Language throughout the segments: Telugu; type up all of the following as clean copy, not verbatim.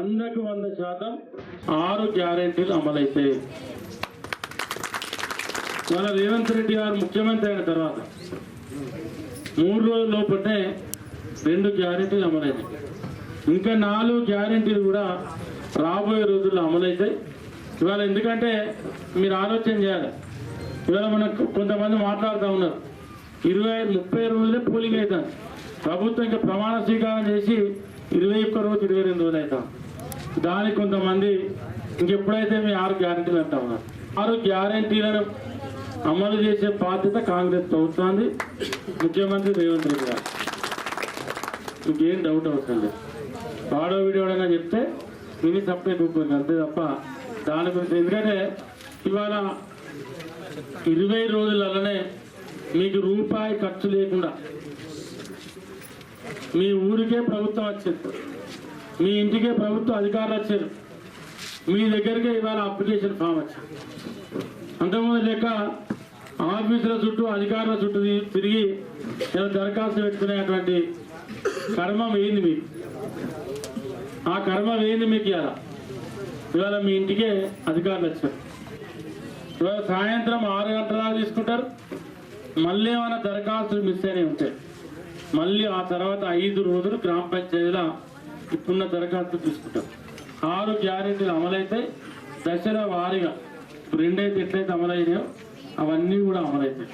100% 6 గ్యారెంటీలు అమలైతాయి. మన రేవంత్ రెడ్డి గారు ముఖ్యమంత్రి అయిన తర్వాత 3 రోజుల లోపలనే 2 గ్యారెంటీలు అమలైతాయి. ఇంకా 4 గ్యారెంటీలు కూడా రాబోయే రోజుల్లో అమలైతాయి. ఇవాళ ఎందుకంటే మీరు ఆలోచన చేయాలి. ఇవాళ మనకు కొంతమంది మాట్లాడుతూ ఉన్నారు 20-30 రోజులే పోలింగ్ అవుతాం. ప్రభుత్వం ఇంకా ప్రమాణ స్వీకారం చేసి 21 రోజు 22 రోజులు అవుతాం. దానికి కొంతమంది ఇంకెప్పుడైతే మీ 6 గ్యారెంటీలు అంటా ఉన్నారు. 6 గ్యారెంటీలను అమలు చేసే బాధ్యత కాంగ్రెస్ ప్రభుత్వాన్ని, ముఖ్యమంత్రి రేవంత్ రెడ్డి గారు. ఇంకేం డౌట్ అవసరం లేదు. వాడో వీడియోడైనా చెప్తే విని సపరేట్ ఉంటుంది అంతే తప్ప దాని గురించి. ఎందుకంటే ఇవాళ 20 రోజులలోనే మీకు రూపాయి ఖర్చు లేకుండా మీ ఊరికే ప్రభుత్వం వచ్చేది, మీ ఇంటికే ప్రభుత్వ అధికారులు వచ్చారు, మీ దగ్గరికే ఇవాళ అప్లికేషన్ ఫామ్ వచ్చింది. అంతకుముందు లెక్క ఆఫీసుల చుట్టూ అధికారుల చుట్టూ తిరిగి దరఖాస్తు పెట్టుకునేటువంటి కర్మ వేయింది మీకు. ఆ కర్మ వేయింది మీకు. ఇవాళ మీ ఇంటికే అధికారులు వచ్చారు. ఇవాళ సాయంత్రం 6 గంటల దాకా తీసుకుంటారు. మళ్ళీ ఏమైనా దరఖాస్తులు మిస్ అయినవి ఉంటాయి. మళ్ళీ ఆ తర్వాత 5 రోజులు గ్రామ పంచాయతీల ఇప్పుడున్న దరఖాస్తులు తీసుకుంటారు. 6 గ్యారెంటీలు అమలైతాయి. దశల వారీగా 2 అయితే ఎట్లయితే అమలైనాయో అవన్నీ కూడా అమలైతాయి.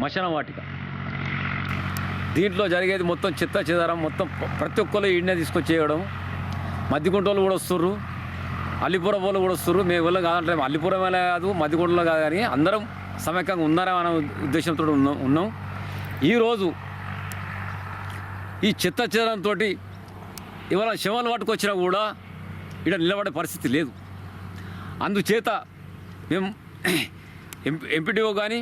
మశాన వాటిక దీంట్లో జరిగేది మొత్తం చెత్త చెదారం మొత్తం ప్రతి ఒక్కరు ఈడనే తీసుకొచ్చేయడం. మద్దిగుంట వాళ్ళు కూడా వస్తుర్రు, అల్లిపురం వాళ్ళు కూడా వస్తుర్రు. మేము వెళ్ళం కాదంటే అల్లిపురం వెళ్ళే కాదు, మద్దిగుంటలో కాదు, కానీ అందరం సమైక్యంగా ఉన్నారనే ఉద్దేశంతో ఉన్నాం. ఈరోజు ఈ చెత్త చెదారంతో ఇవాళ శవాలు పట్టుకొచ్చినా కూడా ఇక్కడ నిలబడే పరిస్థితి లేదు. అందుచేత మేము ఎంపీడీఓ కానీ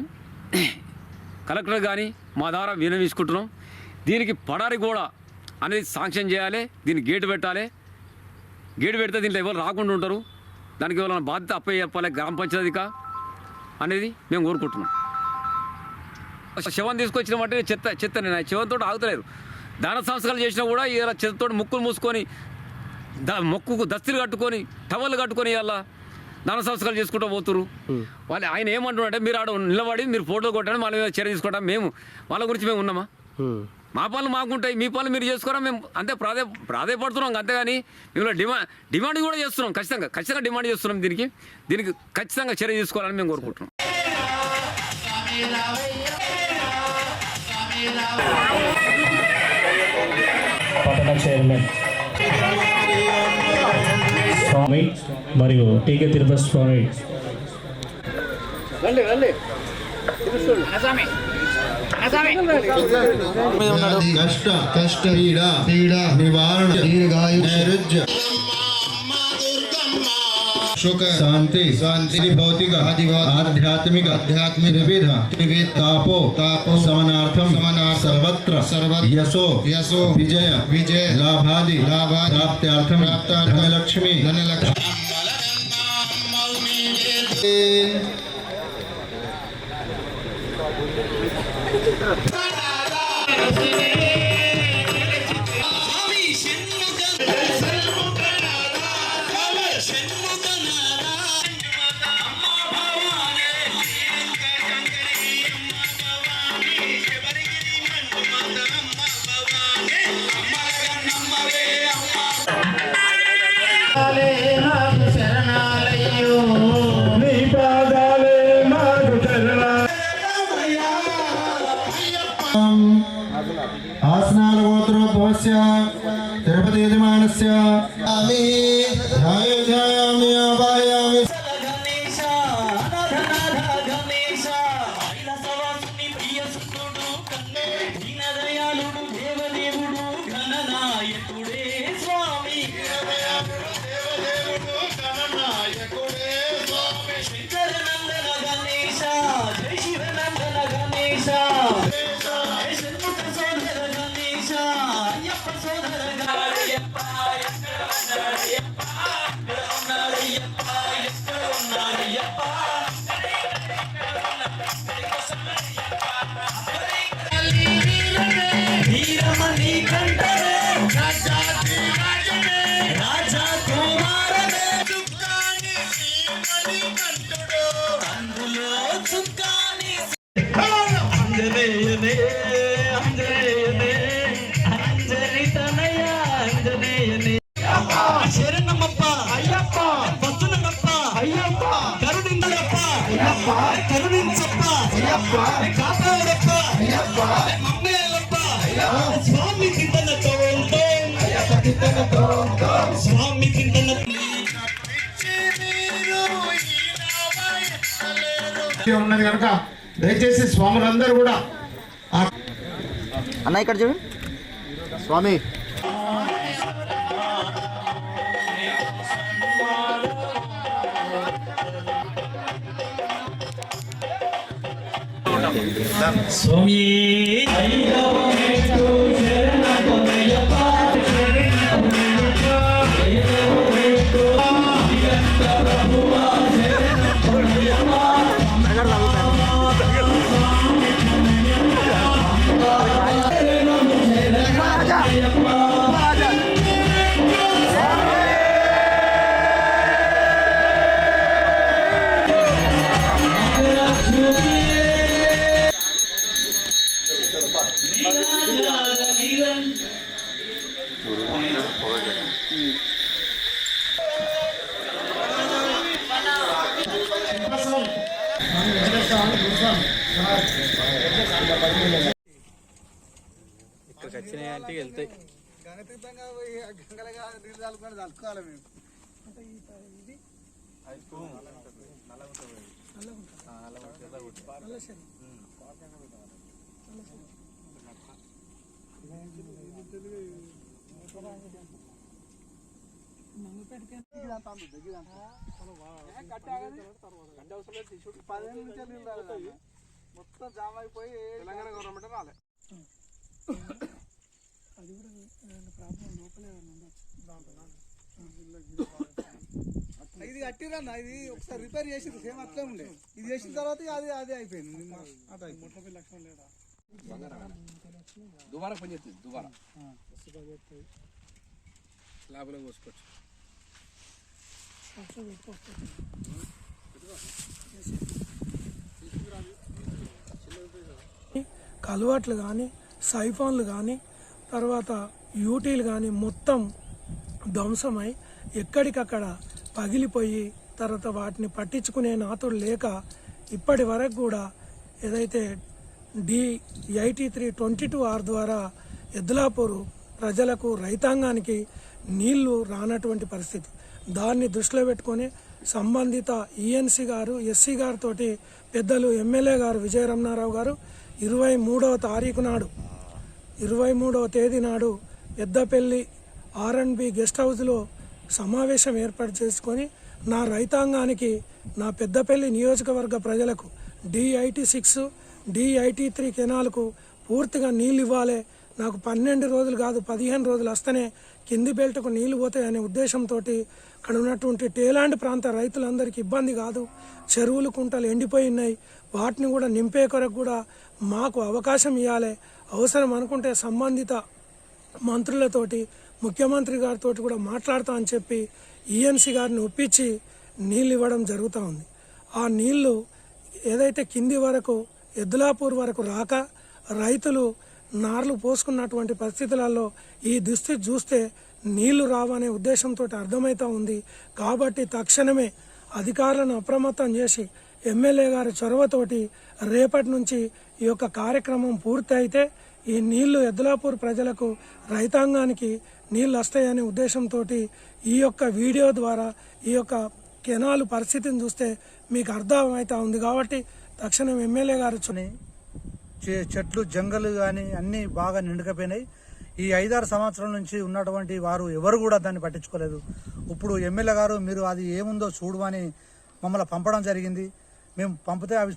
కలెక్టర్ కానీ మా ద్వారా విన్నవించుకుంటున్నాం. దీనికి పడారి కూడా అనేది శాంక్షన్ చేయాలి. దీనికి గేటు పెట్టాలి. గేటు పెడితే దీంట్లో ఎవరు రాకుండా ఉంటారు. దానికి ఎవరైనా బాధ్యత అప్పచెప్పాలి గ్రామ పంచాయతీగా అనేది మేము కోరుకుంటున్నాం. శవం తీసుకొచ్చినామంటే చెత్త నేను శవంతో ఆగుతలేదు. దాన సంస్కారాలు చేసినా కూడా ఇలా చెత్తతో ముక్కులు మూసుకొని మొక్కుకు దస్తులు కట్టుకొని టవల్ కట్టుకొని ఇలా దాన సంస్కారాలు చేసుకుంటూ పోతురు. వాళ్ళు ఆయన ఏమంటున్నారంటే మీరు ఆడ నిలబడి మీరు ఫోటోలు కొట్టండి, వాళ్ళ మీద చర్య తీసుకుంటాం. మేము వాళ్ళ గురించి మేము ఉన్నామా? మా పనులు మాకుంటాయి, మీ పనులు మీరు చేసుకోరా. మేము అంతే ప్రాధాయపడుతున్నాం. అంతేగాని మేము డిమాండ్ కూడా చేస్తున్నాం. ఖచ్చితంగా డిమాండ్ చేస్తున్నాం. దీనికి ఖచ్చితంగా చర్య తీసుకోవాలని మేము కోరుకుంటున్నాం. పట్టణ చైర్మన్ స్వామి మరియు టీకే తిరుపతి స్వామి కష్ట పీడ నివారణ దీర్ఘాయు నైరుజ్య सुख शांति भौतिक आध्यात्मिक त्रिविध तापो समानार्थम सर्वत्र यशो विजय लाभादि प्राप्त्यार्थम धनलक्ष्मी ఆసనాల గోత్రోద్భవస్య తిరుపతి యజమానస్య ధ్యాయామి ఆవాయామి శరణమప్ప అయ్యప్ప వస్తున్నప్ప అయ్యప్ప కరుణించప్ప అయ్యప్ప కరుణించప్ప అయ్యప్ప కాపాడప్ప అయ్యప్ప మమ్మేలప్ప స్వామి కిందనతో అయ్యప్ప కిందనతో స్వామి కిందనతో ఉన్నది కనుక దయచేసి స్వాములందరూ కూడా అన్న ఇక్కడ చూడు స్వామి స్వామి ఇక్కడికి వచ్చినాయంటే వెళ్తాయి. మొత్తం జామ్ అయిపోయి తెలంగాణ గవర్నమెంట్ రాలే. ఇది కట్టిరన్న, ఇది ఒకసారి రిపేర్ చేసి సేమ్ అట్లే ఉండే, ఇది చేసిన తర్వాత అది అది అయిపోయింది. దుబారా పని చేస్తుంది, దుబారా లాభంలో పోసుకోవచ్చు. కలవాట్లు కానీ సైఫాన్లు కానీ తర్వాత యూటీలు కానీ మొత్తం ధ్వంసమై ఎక్కడికక్కడ పగిలిపోయి తర్వాత వాటిని పట్టించుకునే నాతుడు లేక ఇప్పటి వరకు కూడా ఏదైతే D8322R ద్వారా ఎద్దులాపూరు ప్రజలకు రైతాంగానికి నీళ్లు రానటువంటి పరిస్థితి. దాన్ని దృష్టిలో పెట్టుకొని సంబంధిత ఈఎన్సీ గారు ఎస్సీ గారితో పెద్దలు ఎమ్మెల్యే గారు విజయరమణారావు గారు 23వ తేదీ నాడు పెద్దపల్లి R&B గెస్ట్ హౌస్లో సమావేశం ఏర్పాటు చేసుకొని నా రైతాంగానికి నా పెద్దపల్లి నియోజకవర్గ ప్రజలకు D86 D83 కెనాల్కు పూర్తిగా నీళ్ళు ఇవ్వాలి, నాకు 12 రోజులు కాదు 15 రోజులు వస్తేనే కింది బెల్ట్కు నీళ్లు పోతాయనే ఉద్దేశంతో అక్కడ ఉన్నటువంటి టేలాండ్ ప్రాంత రైతులందరికీ ఇబ్బంది కాదు, చెరువులు కుంటలు ఎండిపోయి ఉన్నాయి, వాటిని కూడా నింపే కొరకు కూడా మాకు అవకాశం ఇవ్వాలి, అవసరం అనుకుంటే సంబంధిత మంత్రులతోటి ముఖ్యమంత్రి గారితో కూడా మాట్లాడతా అని చెప్పి ఈఎన్సీ గారిని ఒప్పించి నీళ్ళు ఇవ్వడం జరుగుతూ ఉంది. ఆ నీళ్లు ఏదైతే కింది వరకు ఎద్దులాపూర్ వరకు రాక రైతులు నార్లు పోసుకున్నటువంటి పరిస్థితులలో ఈ దుస్థితి చూస్తే నీళ్లు రావనే ఉద్దేశంతో అర్థమవుతూ ఉంది. కాబట్టి తక్షణమే అధికారులను అప్రమత్తం చేసి ఎమ్మెల్యే గారి చొరవతోటి రేపటి నుంచి ఈ యొక్క కార్యక్రమం పూర్తయితే ఈ నీళ్లు ఎద్దులాపూర్ ప్రజలకు రైతాంగానికి నీళ్లు వస్తాయనే ఉద్దేశంతో ఈ యొక్క వీడియో ద్వారా ఈ యొక్క కెనాల్ పరిస్థితిని చూస్తే మీకు అర్థమైతా ఉంది. కాబట్టి తక్షణం ఎమ్మెల్యే గారు చెట్లు జంగలు కానీ అన్నీ బాగా నిండుకపోయినాయి. ఈ 5-6 సంవత్సరాల నుంచి ఉన్నటువంటి వారు ఎవరు కూడా దాన్ని పట్టించుకోలేదు. ఇప్పుడు ఎమ్మెల్యే గారు మీరు అది ఏముందో చూడమని మమ్మల్ని పంపడం జరిగింది. మేము పంపితే అవి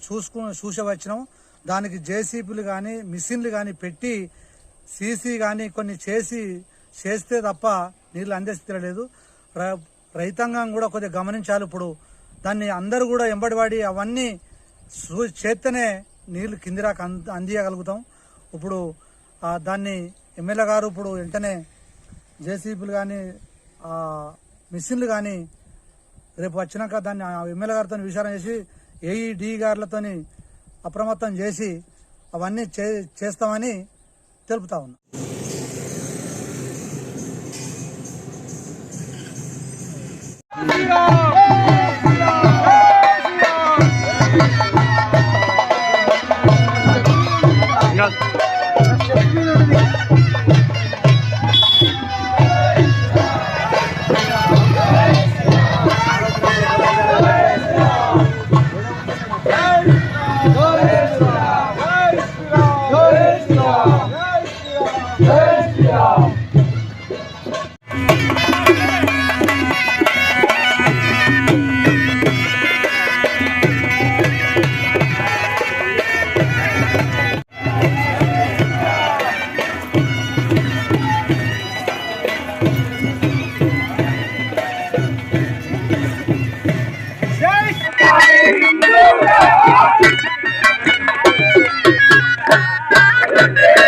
చూసి వచ్చినాం. దానికి జేసీబీలు కానీ మిషన్లు కానీ పెట్టి సీసీ కానీ కొన్ని చేస్తే తప్ప నీళ్ళు అందే స్థితి లేదు. రైతాంగం కూడా కొద్దిగా గమనించాలి. ఇప్పుడు దాన్ని అందరూ కూడా ఎంబడివాడి అవన్నీ చేస్తేనే నీళ్లు కిందిరాక అందియగలుగుతాం. ఇప్పుడు దాన్ని ఎమ్మెల్యే గారు ఇప్పుడు వెంటనే జేసీబీలు కానీ మిషన్లు కానీ రేపు వచ్చినాక దాన్ని ఎమ్మెల్యే గారితో విచారణ చేసి ఏఈడి గారులతో అప్రమత్తం చేసి అవన్నీ చేస్తామని తెలుపుతా ఉన్నా. Hey!